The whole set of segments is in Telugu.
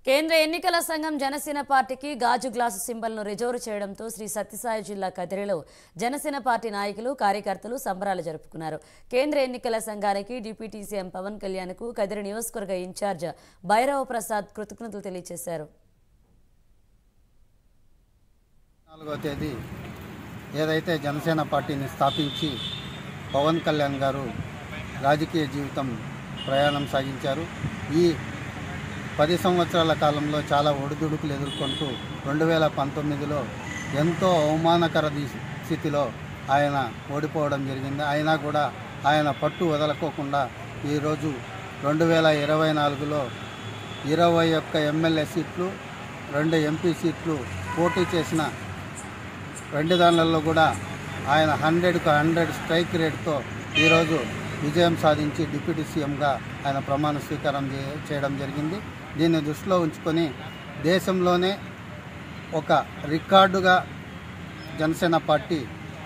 కేంద్ర ఎన్నికల సంఘం జనసేన పార్టీకి గాజు గ్లాసు సింబల్ను రిజర్వ్ చేయడంతో శ్రీ సత్యసాయి జిల్లా కదిరిలో జనసేన పార్టీ నాయకులు కార్యకర్తలు సంబరాలు జరుపుకున్నారు. కేంద్ర ఎన్నికల సంఘానికి డిప్యూటీ సీఎం పవన్ కళ్యాణ్కు కదిరి నియోజకవర్గ ఇన్ఛార్జ్ భైరవ ప్రసాద్ కృతజ్ఞతలు తెలియజేశారు. 4వ తేదీ ఏదైతే జనసేన పార్టీని స్థాపించి పవన్ కళ్యాణ్ గారు రాజకీయ జీవితం ప్రయాణం సాగించారు. ఈ 10 సంవత్సరాల కాలంలో చాలా ఒడిదుడుకులు ఎదుర్కొంటూ 2019లో ఎంతో అవమానకర స్థితిలో ఆయన ఓడిపోవడం జరిగింది. అయినా కూడా ఆయన పట్టు వదలకోకుండా ఈరోజు 2024లో 21 ఎమ్మెల్యే సీట్లు 2 ఎంపీ సీట్లు పోటీ చేసిన 2 దానిలలో కూడా ఆయన 100కు 100 స్ట్రైక్ రేట్తో ఈరోజు విజయం సాధించి డిప్యూటీ సీఎంగా ఆయన ప్రమాణ స్వీకారం చేయడం జరిగింది. దీన్ని దృష్టిలో ఉంచుకొని దేశంలోనే ఒక రికార్డుగా జనసేన పార్టీ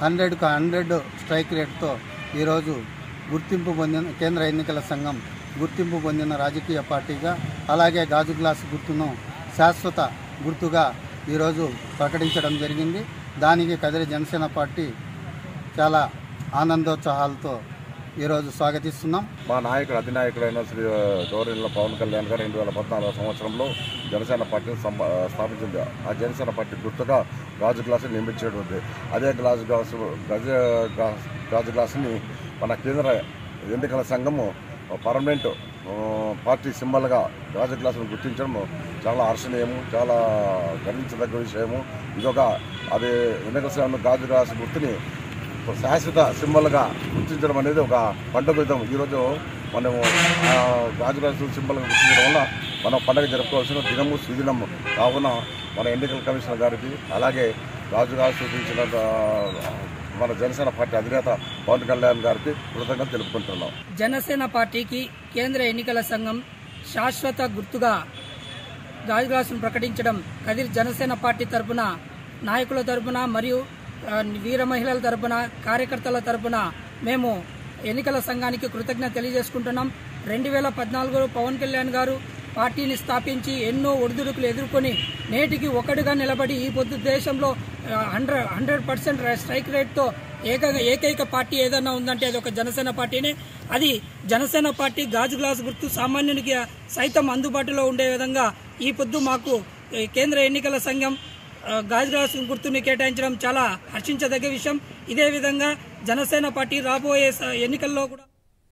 100కు 100 స్ట్రైక్ రేట్తో ఈరోజు గుర్తింపు పొందిన కేంద్ర ఎన్నికల సంఘం గుర్తింపు పొందిన రాజకీయ పార్టీగా, అలాగే గాజు గ్లాసు గుర్తును శాశ్వత గుర్తుగా ఈరోజు ప్రకటించడం జరిగింది. దానికి కదిరి జనసేన పార్టీ చాలా ఆనందోత్సాహాలతో ఈరోజు స్వాగతిస్తున్నాం. మా నాయకుడు అధినాయకుడైన శ్రీ గౌరవ పవన్ కళ్యాణ్ గారు 2014 సంవత్సరంలో జనసేన పార్టీని స్థాపించింది. ఆ జనసేన పార్టీ గుర్తుగా గాజు గ్లాసుని నిర్మించేటువంటి అదే గాజు గ్లాసుని మన కేంద్ర ఎన్నికల సంఘము పర్మనెంట్ పార్టీ సింబల్గా గాజు గ్లాసును గుర్తించడం చాలా హర్షణీయము, చాలా గర్వించదగ్గ విషయము. ఇదొక అది ఎన్నికల సంఘం గాజు గ్లాసు గుర్తుని శాశ్వత సింబల్గా గుర్తించడం అనేది ఒక పండుగ విధం. ఈరోజు మనము గాజు గ్లాసు సింబల్గా గుర్తించడం వల్ల మనం పండుగ జరుపుకోవాల్సిన దినము సుదినము కావున మన ఎన్నికల కమిషనర్ గారికి, అలాగే గాజు గ్లాసు చూపించిన మన జనసేన పార్టీ అధినేత పవన్ కళ్యాణ్ గారికి కృతజ్ఞత తెలుపుకుంటున్నాం. జనసేన పార్టీకి కేంద్ర ఎన్నికల సంఘం శాశ్వత గుర్తుగా గాజు గ్లాసును ప్రకటించడం కదిరి జనసేన పార్టీ తరపున, నాయకుల తరపున మరియు వీర మహిళల తరపున, కార్యకర్తల తరపున మేము ఎన్నికల సంఘానికి కృతజ్ఞత తెలియజేసుకుంటున్నాం. 2014లో పవన్ కళ్యాణ్ గారు పార్టీని స్థాపించి ఎన్నో ఒడిదుడుకులు ఎదుర్కొని నేటికి ఒకటిగా నిలబడి ఈ పొద్దు దేశంలో 100% స్ట్రైక్ రేట్తో ఏకైక పార్టీ ఏదన్నా ఉందంటే అది ఒక జనసేన పార్టీనే. అది జనసేన పార్టీ గాజు గ్లాసు గుర్తు సామాన్యునికి సైతం అందుబాటులో ఉండే విధంగా ఈ పొద్దు మాకు కేంద్ర ఎన్నికల సంఘం గాజు గ్లాసు గుర్తుని కేటాయించడం చాలా హర్షించదగ్గ విషయం. ఇదే విధంగా జనసేన పార్టీ రాబోయే ఎన్నికల్లో కూడా